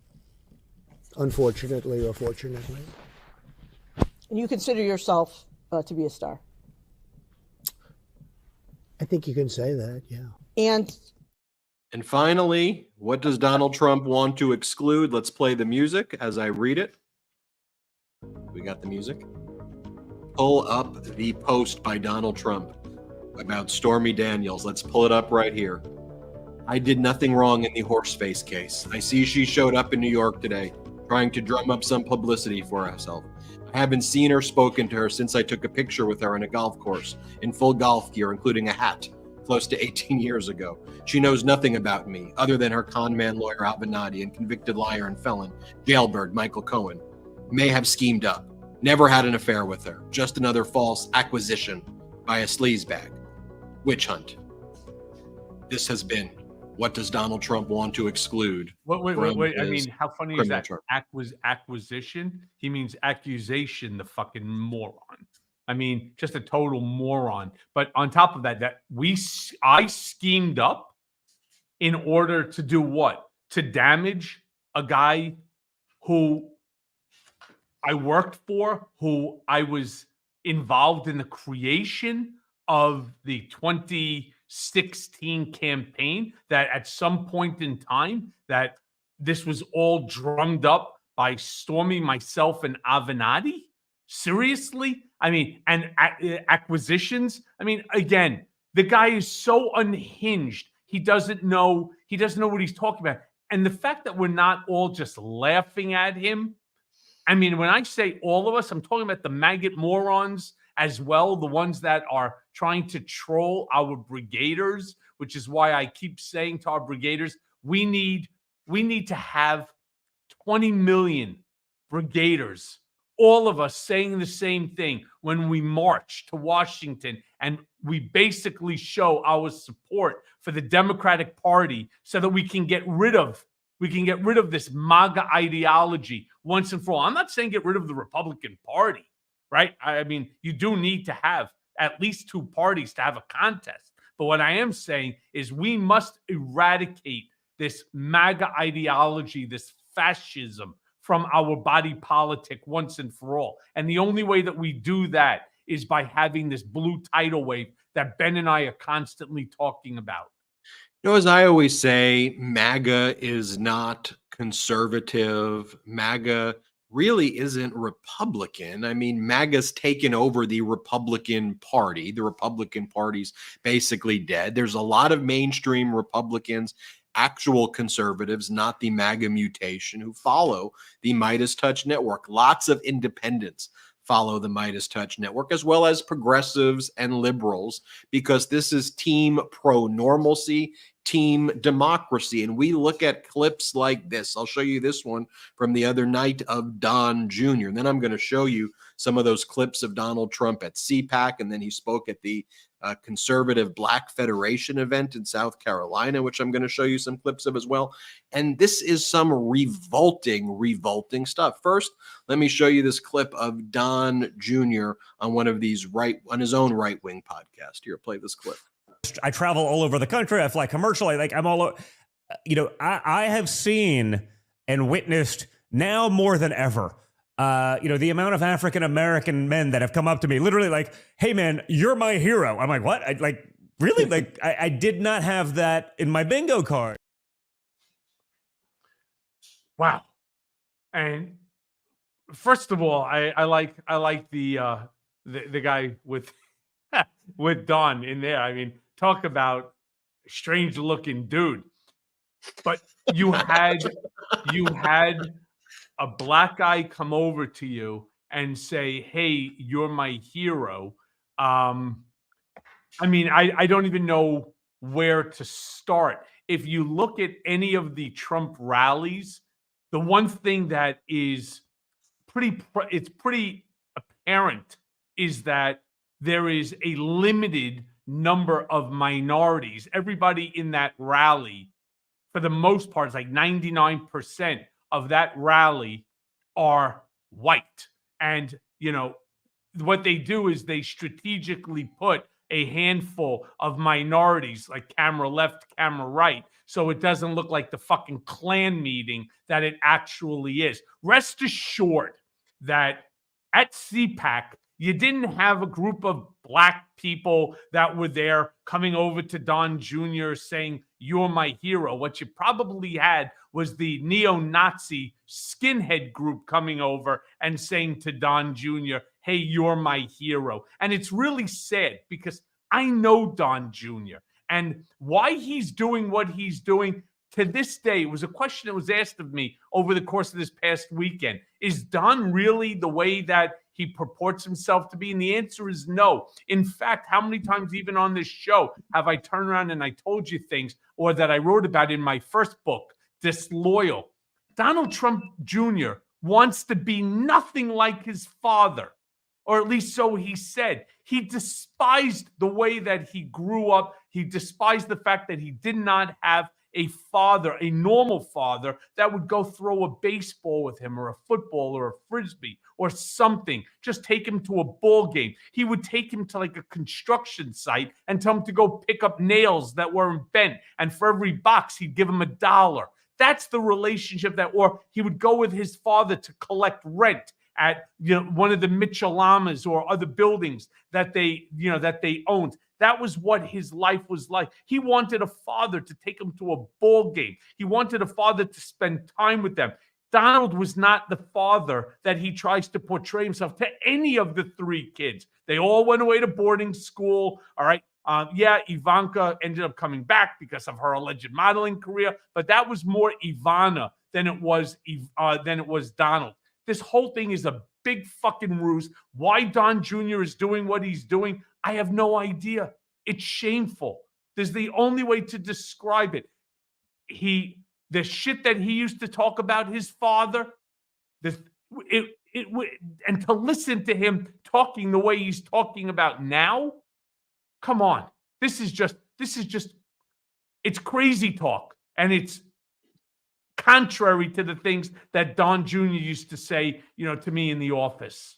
Unfortunately or fortunately. And you consider yourself to be a star? I think you can say that, yeah. And finally, what does Donald Trump want to exclude? Let's play the music as I read it. We got the music. Pull up the post by Donald Trump about Stormy Daniels. Let's pull it up right here. I did nothing wrong in the horseface case. I see she showed up in New York today, trying to drum up some publicity for herself. I haven't seen or spoken to her since I took a picture with her on a golf course in full golf gear, including a hat, close to 18 years ago. She knows nothing about me other than her con man lawyer Avenatti and convicted liar and felon jailbird Michael Cohen may have schemed up. Never had an affair with her. Just another false acquisition by a sleazebag. Witch hunt. This has been What Does Donald Trump Want to Exclude? Wait. I mean, how funny is that? Charge. Acquisition? He means accusation, the fucking moron. I mean, just a total moron. But on top of that, I schemed up in order to do what? To damage a guy who I worked for, who I was involved in the creation of the 2016 campaign, that at some point in time that this was all drummed up by Stormy, myself, and Avenatti? Seriously? I mean, and acquisitions? I mean, again, the guy is so unhinged. He doesn't know what he's talking about. And the fact that we're not all just laughing at him, I mean, when I say all of us, I'm talking about the maggot morons as well, the ones that are trying to troll our brigaders, which is why I keep saying to our brigaders, we need to have 20 million brigaders, all of us saying the same thing when we march to Washington, and we basically show our support for the Democratic Party so that we can get rid of this MAGA ideology once and for all. I'm not saying get rid of the Republican Party, right? I mean, you do need to have at least two parties to have a contest. But what I am saying is we must eradicate this MAGA ideology, this fascism from our body politic once and for all. And the only way that we do that is by having this blue tidal wave that Ben and I are constantly talking about. You know, as I always say, MAGA is not conservative. MAGA really isn't Republican. I mean, MAGA's taken over the Republican Party. The Republican Party's basically dead. There's a lot of mainstream Republicans, actual conservatives, not the MAGA mutation, who follow the Midas Touch Network. Lots of independents follow the Midas Touch Network, as well as progressives and liberals, because this is team pro-normalcy, team democracy. And we look at clips like this. I'll show you this one from the other night of Don Jr. And then I'm going to show you some of those clips of Donald Trump at CPAC. And then he spoke at the Conservative Black Federation event in South Carolina, which I'm going to show you some clips of as well. And this is some revolting stuff. First, let me show you this clip of Don Jr. on one of these on his own right-wing podcast. Here, play this clip. I travel all over the country. I fly commercial. I'm all, I have seen and witnessed now more than ever, the amount of African-American men that have come up to me, literally like, hey man, you're my hero. I'm like, what? Really? I did not have that in my bingo card. Wow. And first of all, I like the guy with Don in there. I mean, talk about strange looking dude. But you had a black guy come over to you and say, hey, you're my hero. I mean, I don't even know where to start. If you look at any of the Trump rallies, the one thing that is it's pretty apparent is that there is a limited number of minorities. Everybody in that rally, for the most part, it's like 99% of that rally are white. And, you know, what they do is they strategically put a handful of minorities, like camera left, camera right, so it doesn't look like the fucking Klan meeting that it actually is. Rest assured that at CPAC, you didn't have a group of black people that were there coming over to Don Jr. saying, "You're my hero." What you probably had was the neo-Nazi skinhead group coming over and saying to Don Jr., "Hey, you're my hero." And it's really sad because I know Don Jr. and why he's doing what he's doing. To this day, it was a question that was asked of me over the course of this past weekend. Is Don really the way that he purports himself to be? And the answer is no. In fact, how many times even on this show have I turned around and I told you things, or that I wrote about in my first book, Disloyal? Donald Trump Jr. wants to be nothing like his father, or at least so he said. He despised the way that he grew up. He despised the fact that he did not have a father, a normal father, that would go throw a baseball with him, or a football, or a frisbee, or something. Just take him to a ball game. He would take him to like a construction site and tell him to go pick up nails that weren't bent. And for every box, he'd give him $1. That's the relationship that, or he would go with his father to collect rent at, you know, one of the Mitchellamas or other buildings that they, you know, that they owned. That was what his life was like. He wanted a father to take him to a ball game. He wanted a father to spend time with them. Donald was not the father that he tries to portray himself to any of the three kids. They all went away to boarding school. All right. Yeah, Ivanka ended up coming back because of her alleged modeling career, but that was more Ivana than it was Donald. This whole thing is a big fucking ruse. Why Don Jr. is doing what he's doing, I have no idea. It's shameful. There's the only way to describe it. The shit that he used to talk about his father, and to listen to him talking the way he's talking about now, come on. This is just, it's crazy talk. And it's contrary to the things that Don Jr. used to say, you know, to me in the office.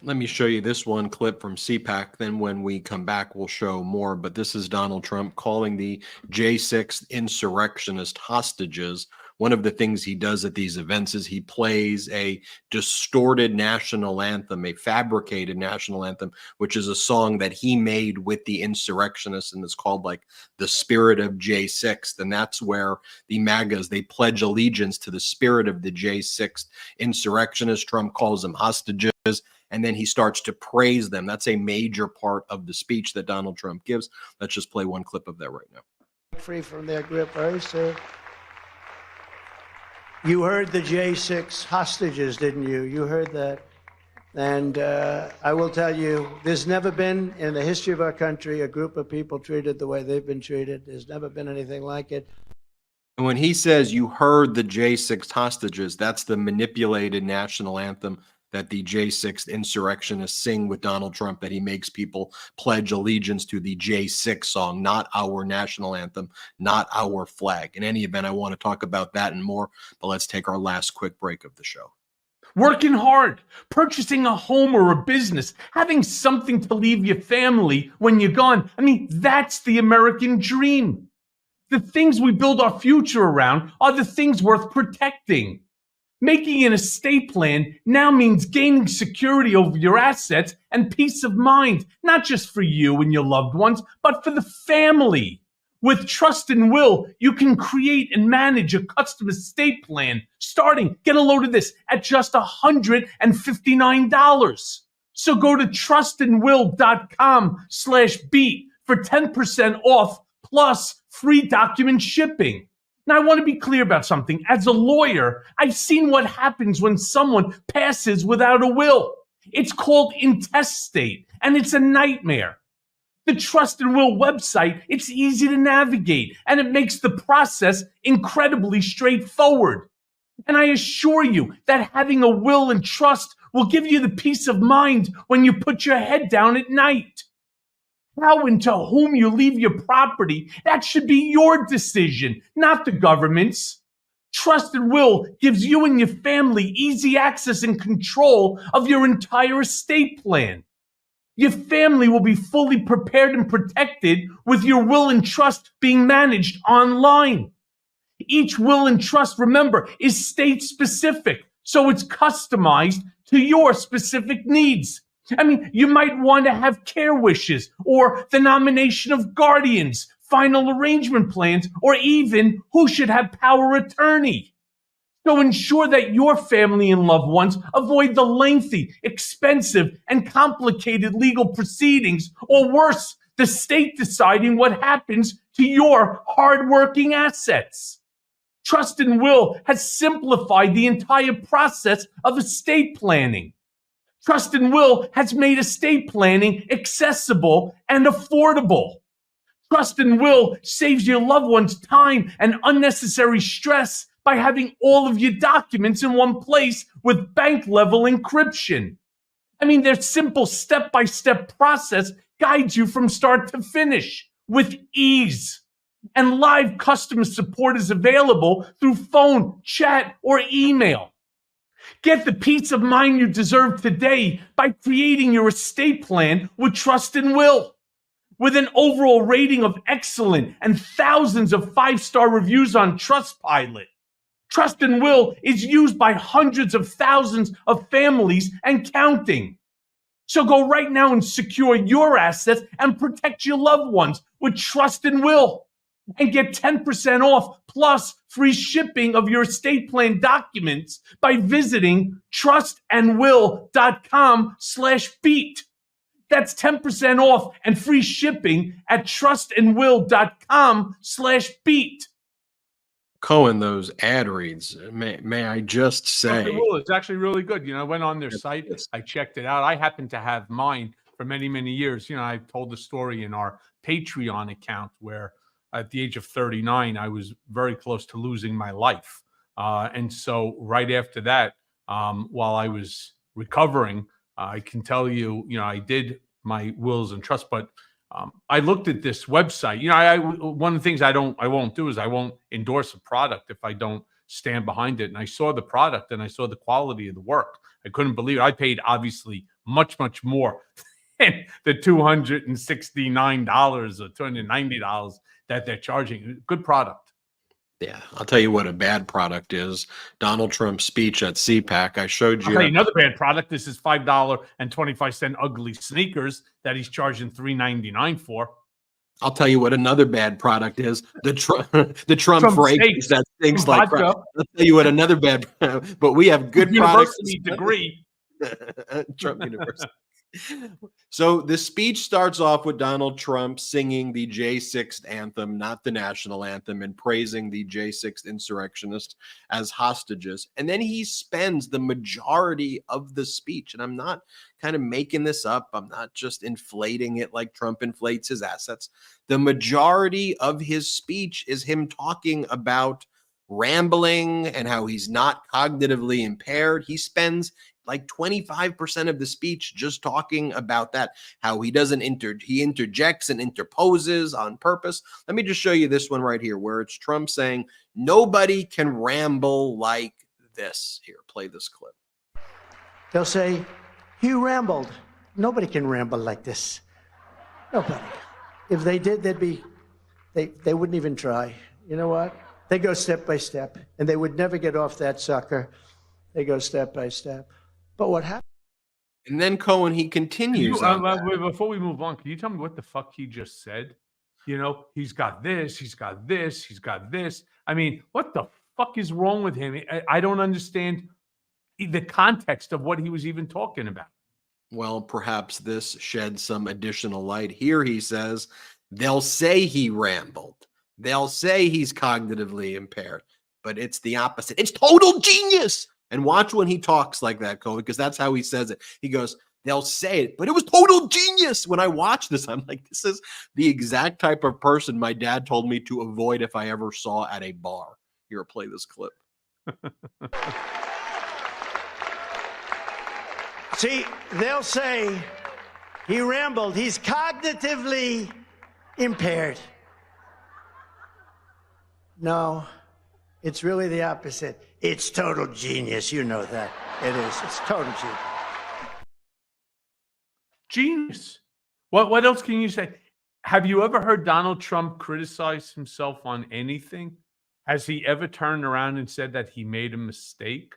Let me show you this one clip from CPAC. Then when we come back, we'll show more. But this is Donald Trump calling the J6 insurrectionist hostages. One of the things he does at these events is he plays a distorted national anthem, a fabricated national anthem, which is a song that he made with the insurrectionists, and it's called like The Spirit of J6. And that's where the MAGAs, they pledge allegiance to the spirit of the J6 insurrectionists. Trump calls them hostages, and then he starts to praise them. That's a major part of the speech that Donald Trump gives. Let's just play one clip of that right now. Free from their grip, very soon. You heard the J6 hostages, didn't you? You heard that. And I will tell you, there's never been in the history of our country a group of people treated the way they've been treated. There's never been anything like it. And when he says you heard the J6 hostages, that's the manipulated national anthem that the J6 insurrectionists sing with Donald Trump, that he makes people pledge allegiance to the J6 song, not our national anthem, not our flag. In any event, I want to talk about that and more, but let's take our last quick break of the show. Working hard, purchasing a home or a business, having something to leave your family when you're gone. I mean, that's the American dream. The things we build our future around are the things worth protecting. Making an estate plan now means gaining security over your assets and peace of mind, not just for you and your loved ones, but for the family. With Trust and Will, you can create and manage a custom estate plan starting, get a load of this, at just $159. So go to trustandwill.com/beat for 10% off plus free document shipping. Now, I want to be clear about something. As a lawyer, I've seen what happens when someone passes without a will. It's called intestate, and it's a nightmare. The Trust and Will website, it's easy to navigate, and it makes the process incredibly straightforward. And I assure you that having a will and trust will give you the peace of mind when you put your head down at night. How and to whom you leave your property, that should be your decision, not the government's. Trust and will gives you and your family easy access and control of your entire estate plan. Your family will be fully prepared and protected with your will and trust being managed online. Each will and trust, remember, is state specific, so it's customized to your specific needs. I mean, you might want to have care wishes or the nomination of guardians, final arrangement plans, or even who should have power of attorney. So ensure that your family and loved ones avoid the lengthy, expensive, and complicated legal proceedings, or worse, the state deciding what happens to your hardworking assets. Trust and will has simplified the entire process of estate planning. Trust and will has made estate planning accessible and affordable. Trust and will saves your loved ones time and unnecessary stress by having all of your documents in one place with bank-level encryption. I mean, their simple step-by-step process guides you from start to finish with ease. And live customer support is available through phone, chat, or email. Get the peace of mind you deserve today by creating your estate plan with Trust and Will. With an overall rating of excellent and thousands of 5-star reviews on Trustpilot, Trust and Will is used by hundreds of thousands of families and counting. So go right now and secure your assets and protect your loved ones with Trust and Will. And get 10% off plus free shipping of your estate plan documents by visiting trustandwill.com/beat. That's 10% off and free shipping at trustandwill.com/beat. Cohen, those ad reads, may I just say, It's actually really good. You know, I went on their site, I checked it out. I happen to have mine for many, many years. You know, I've told the story in our Patreon account where at the age of 39, I was very close to losing my life. And so right after that, while I was recovering, I can tell you, you know, I did my wills and trusts, but I looked at this website. You know, one of the things I won't do is I won't endorse a product if I don't stand behind it. And I saw the product and I saw the quality of the work. I couldn't believe it. I paid obviously much, much more than the $269 or $290 that they're charging. Good product. yeah, I'll tell you what a bad product is. Donald Trump's speech at CPAC. I showed I'll you tell you another bad product. This is $5.25 ugly sneakers that he's charging $3.99 for. I'll tell you what another bad product is. The Trump Fragrance that stinks like crap. I'll tell you what another bad, but we have good university degree. Trump University. So the speech starts off with Donald Trump singing the J6 anthem, not the national anthem, and praising the J6 insurrectionists as hostages. And then he spends the majority of the speech, and I'm not kind of making this up, I'm not just inflating it like Trump inflates his assets. The majority of his speech is him talking about rambling and how he's not cognitively impaired. He spends like 25% of the speech just talking about that, how he doesn't he interjects and interposes on purpose. Let me just show you this one right here where it's Trump saying, nobody can ramble like this. Here, play this clip. They'll say, he rambled. Nobody can ramble like this. Nobody. If they did, they wouldn't even try. You know what? They go step by step, and they would never get off that sucker. They go step by step. But what happened? And then Cohen, he continues. Before we move on, can you tell me what the fuck he just said? You know, he's got this, he's got this, he's got this. I mean, what the fuck is wrong with him? I don't understand the context of what he was even talking about. Well, perhaps this sheds some additional light. Here he says, they'll say he rambled. They'll say he's cognitively impaired, but it's the opposite. It's total genius. And watch when he talks like that, Cohen, because that's how he says it. He goes, they'll say it, but it was total genius. When I watch this, I'm like, this is the exact type of person my dad told me to avoid if I ever saw at a bar. Here, play this clip. See, they'll say he rambled. He's cognitively impaired. No, it's really the opposite. It's total genius. You know that. It is. It's total genius. Genius. What else can you say? Have you ever heard Donald Trump criticize himself on anything? Has he ever turned around and said that he made a mistake?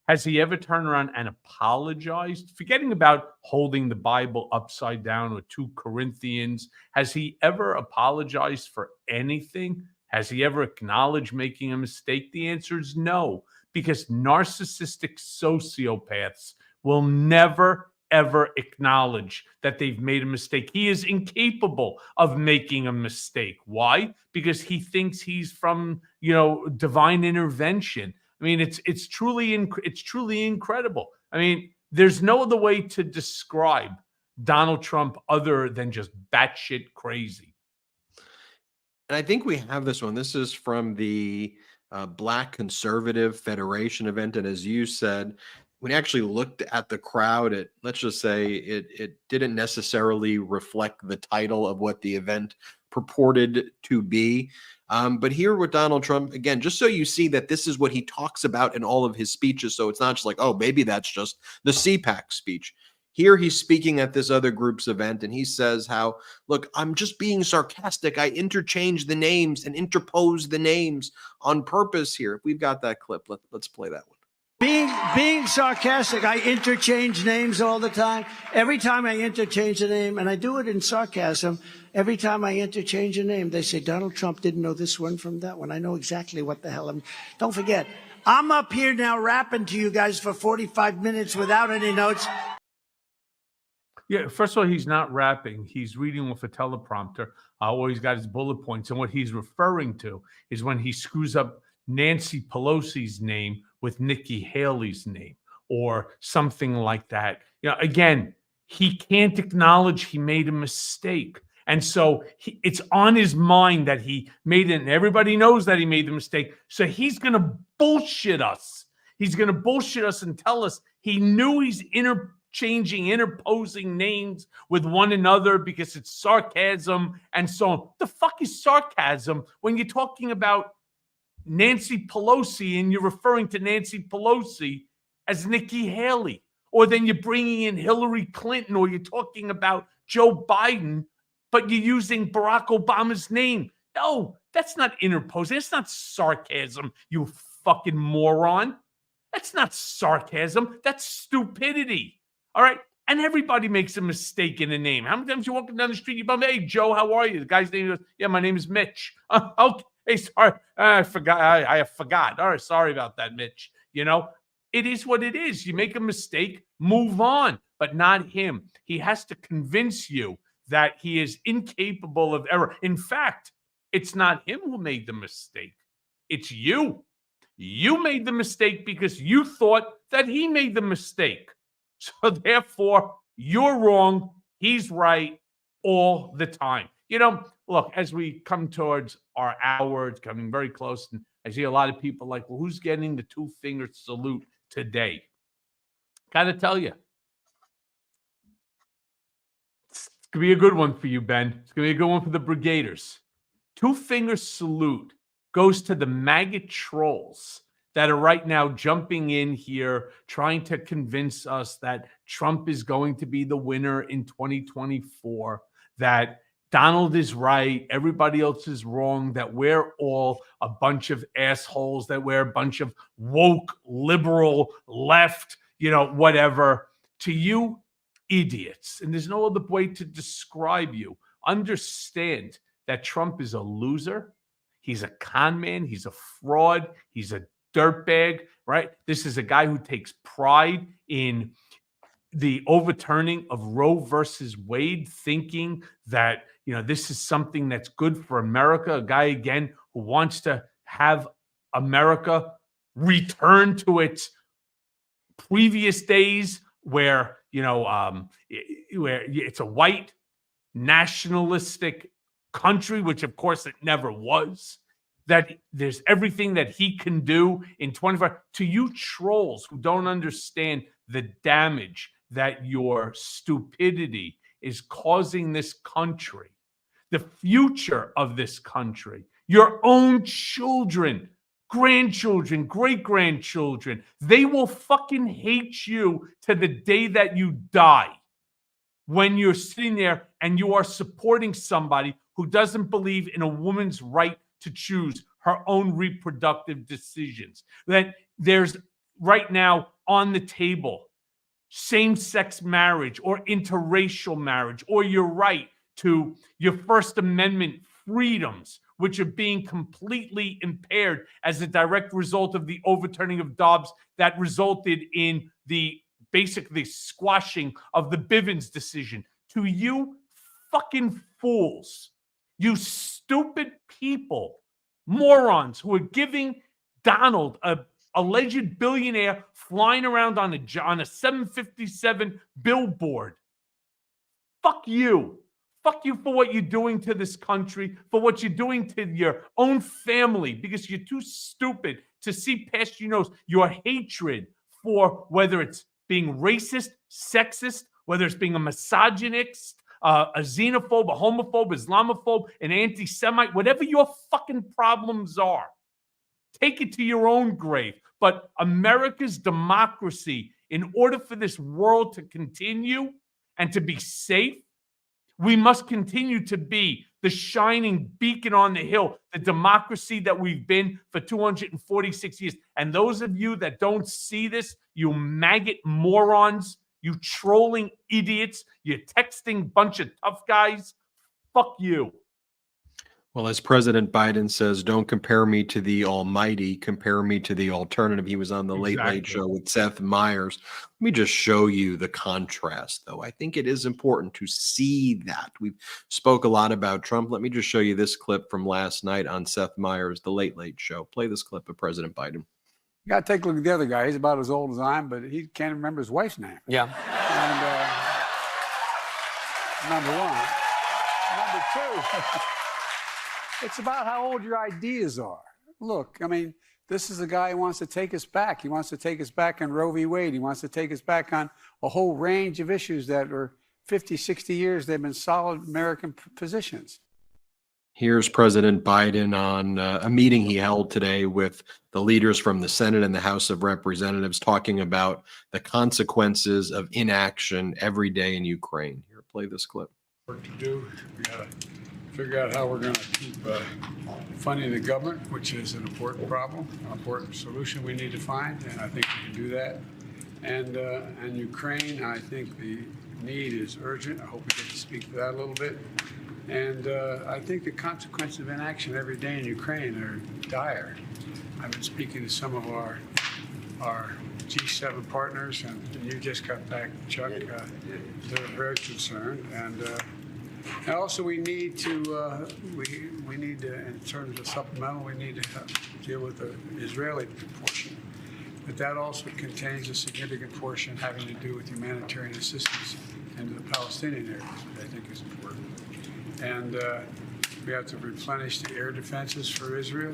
Has he ever turned around and apologized? Forgetting about holding the Bible upside down or 2 Corinthians, has he ever apologized for anything? Has he ever acknowledged making a mistake? The answer is no, because narcissistic sociopaths will never, ever acknowledge that they've made a mistake. He is incapable of making a mistake. Why? Because he thinks he's from, divine intervention. I mean, it's truly incredible. I mean, there's no other way to describe Donald Trump other than just batshit crazy. And I think we have this one. This is from the Black Conservative Federation event. And as you said, when you actually looked at the crowd, let's just say it didn't necessarily reflect the title of what the event purported to be. But here with Donald Trump, again, just so you see that this is what he talks about in all of his speeches. So it's not just like, oh, maybe that's just the CPAC speech. Here he's speaking at this other group's event, and he says how, look, I'm just being sarcastic. I interchange the names and interpose the names on purpose here. If we've got that clip, let's play that one. Being sarcastic, I interchange names all the time. Every time I interchange a name, and I do it in sarcasm, every time I interchange a name, they say, Donald Trump didn't know this one from that one. I know exactly what the hell I'm... Don't forget, I'm up here now rapping to you guys for 45 minutes without any notes. Yeah, first of all, he's not rapping. He's reading off a teleprompter, or he's got his bullet points. And what he's referring to is when he screws up Nancy Pelosi's name with Nikki Haley's name or something like that. Again, he can't acknowledge he made a mistake. And so it's on his mind that he made it, and everybody knows that he made the mistake. So he's going to bullshit us. He's going to bullshit us and tell us he knew he's interposing names with one another because it's sarcasm and so on. The fuck is sarcasm when you're talking about Nancy Pelosi and you're referring to Nancy Pelosi as Nikki Haley? Or then you're bringing in Hillary Clinton, or you're talking about Joe Biden, but you're using Barack Obama's name. No, that's not interposing. That's not sarcasm, you fucking moron. That's not sarcasm. That's stupidity. All right? And everybody makes a mistake in a name. How many times you're walking down the street, you bump, hey, Joe, how are you? The guy's name is, yeah, my name is Mitch. Okay. Hey, sorry, I forgot. I forgot. All right, sorry about that, Mitch. It is what it is. You make a mistake, move on, but not him. He has to convince you that he is incapable of error. In fact, it's not him who made the mistake. It's you. You made the mistake because you thought that he made the mistake. So therefore, you're wrong. He's right all the time. Look, as we come towards our hour, it's coming very close, and I see a lot of people like, well, who's getting the 2-finger salute today? Gotta tell you, it's gonna be a good one for you, Ben. It's gonna be a good one for the Brigaders. 2-finger salute goes to the maggot trolls that are right now jumping in here, trying to convince us that Trump is going to be the winner in 2024, that Donald is right, everybody else is wrong, that we're all a bunch of assholes, that we're a bunch of woke, liberal, left, whatever. To you, idiots. And there's no other way to describe you. Understand that Trump is a loser. He's a con man. He's a fraud. He's a dirtbag, right? This is a guy who takes pride in the overturning of Roe versus Wade, thinking that, this is something that's good for America. A guy, again, who wants to have America return to its previous days where, where it's a white nationalistic country, which of course it never was. that there's everything that he can do in 25. To you trolls who don't understand the damage that your stupidity is causing this country, the future of this country, your own children, grandchildren, great-grandchildren, they will fucking hate you to the day that you die when you're sitting there and you are supporting somebody who doesn't believe in a woman's right to choose her own reproductive decisions. That there's right now on the table same-sex marriage or interracial marriage, or your right to your First Amendment freedoms, which are being completely impaired as a direct result of the overturning of Dobbs that resulted in the basically squashing of the Bivens decision. To you fucking fools, you stupid people, morons who are giving Donald, a alleged billionaire, flying around on a 757 billboard. Fuck you. Fuck you for what you're doing to this country, for what you're doing to your own family, because you're too stupid to see past your hatred for whether it's being racist, sexist, whether it's being a misogynist, a xenophobe, a homophobe, Islamophobe, an anti-Semite, whatever your fucking problems are. Take it to your own grave. But America's democracy, in order for this world to continue and to be safe, we must continue to be the shining beacon on the hill, the democracy that we've been for 246 years. And those of you that don't see this, you maggot morons, you trolling idiots, you texting bunch of tough guys, fuck you. Well, as President Biden says, don't compare me to the almighty, compare me to the alternative. He was on the Late Late Show with Seth Meyers. Let me just show you the contrast, though. I think it is important to see that. We spoke a lot about Trump. Let me just show you this clip from last night on Seth Meyers, the Late Late Show. Play this clip of President Biden. You got to take a look at the other guy. He's about as old as I am, but he can't remember his wife's name. Yeah. And number one. Number two. It's about how old your ideas are. Look, I mean, this is a guy who wants to take us back. He wants to take us back on Roe v. Wade. He wants to take us back on a whole range of issues that are 50, 60 years. They've been solid American positions. Here's President Biden on a meeting he held today with the leaders from the Senate and the House of Representatives, talking about the consequences of inaction every day in Ukraine. Here, play this clip. Work to do. We got to figure out how we're going to keep funding the government, which is an important problem, an important solution we need to find, and I think we can do that. And Ukraine, I think the need is urgent. I hope we get to speak to that a little bit. And I think the consequences of inaction every day in Ukraine are dire. I've been speaking to some of our G7 partners, and you just got back, Chuck. They're very concerned, and also we need to we need to, in terms of supplemental, we need to deal with the Israeli portion, but that also contains a significant portion having to do with humanitarian assistance into the Palestinian areas, which I think is important. And we have to replenish the air defenses for Israel,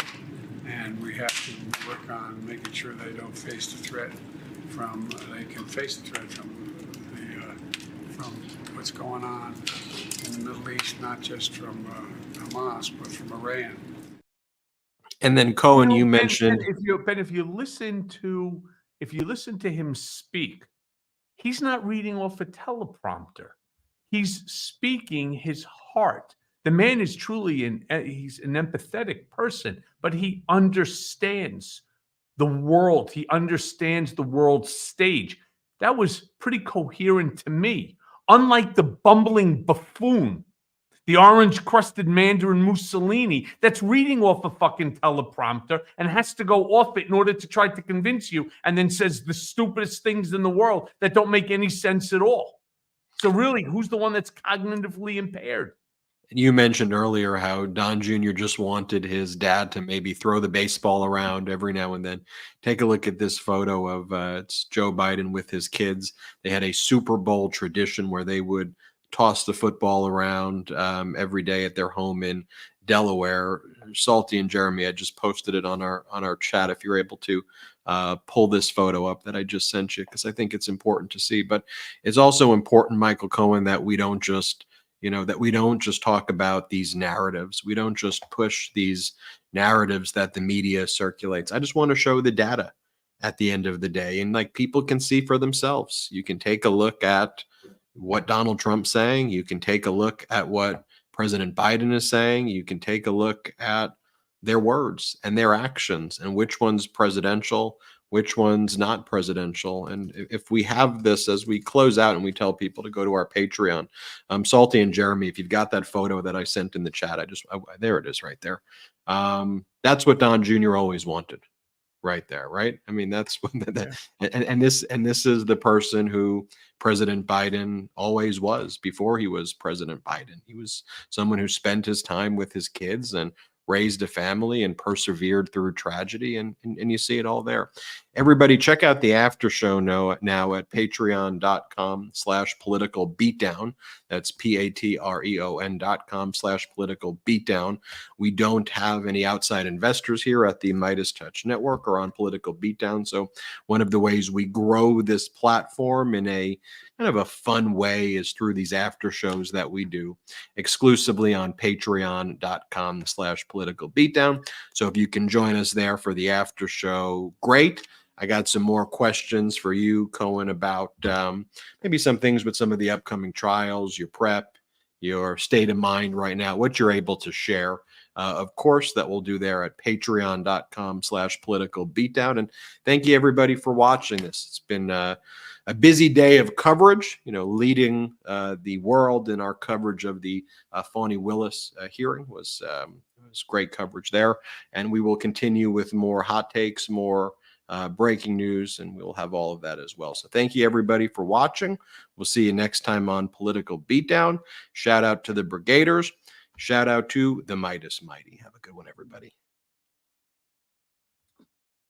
and we have to work on making sure they don't face the threat from from what's going on in the Middle East, not just from Hamas, but from Iran. And then Cohen, you mentioned if you listen to him speak, he's not reading off a teleprompter. He's speaking his heart. The man is truly he's an empathetic person, but he understands the world. He understands the world stage. That was pretty coherent to me. Unlike the bumbling buffoon, the orange-crusted Mandarin Mussolini that's reading off a fucking teleprompter and has to go off it in order to try to convince you, and then says the stupidest things in the world that don't make any sense at all. So really, who's the one that's cognitively impaired? You mentioned earlier how Don Jr. just wanted his dad to maybe throw the baseball around every now and then. Take a look at this photo of it's Joe Biden with his kids. They had a Super Bowl tradition where they would toss the football around every day at their home in Delaware. Salty and Jeremy, I just posted it on our chat if you're able to pull this photo up that I just sent you, because I think it's important to see. But it's also important, Michael Cohen, that we don't just talk about these narratives. We don't just push these narratives that the media circulates. I just want to show the data at the end of the day, and like people can see for themselves. You can take a look at what Donald Trump's saying. You can take a look at what President Biden is saying. You can take a look at their words and their actions and which one's presidential, which one's not presidential. And if we have this as we close out and we tell people to go to our Patreon, Salty and Jeremy, if you've got that photo that I sent in the chat, there it is right there. That's what Don Jr. always wanted. Right there, right? I mean, that's what and this is the person who President Biden always was before he was President Biden. He was someone who spent his time with his kids and raised a family and persevered through tragedy, and you see it all there. Everybody, check out the after show now at patreon.com/political beatdown. That's patreon.com/political beatdown. We don't have any outside investors here at the Midas Touch Network or on Political Beatdown. So one of the ways we grow this platform in a kind of a fun way is through these after shows that we do exclusively on patreon.com/political beatdown. So if you can join us there for the after show, great. I got some more questions for you, Cohen, about maybe some things with some of the upcoming trials, your prep, your state of mind right now, what you're able to share. Of course, that we'll do there at patreon.com/political beatdown. And thank you, everybody, for watching this. It's been a busy day of coverage, leading the world in our coverage of the Fani Willis hearing was great coverage there. And we will continue with more hot takes, more breaking news, and we'll have all of that as well. So thank you, everybody, for watching. We'll see you next time on Political Beatdown. Shout out to the Brigaders. Shout out to the Midas Mighty. Have a good one, everybody.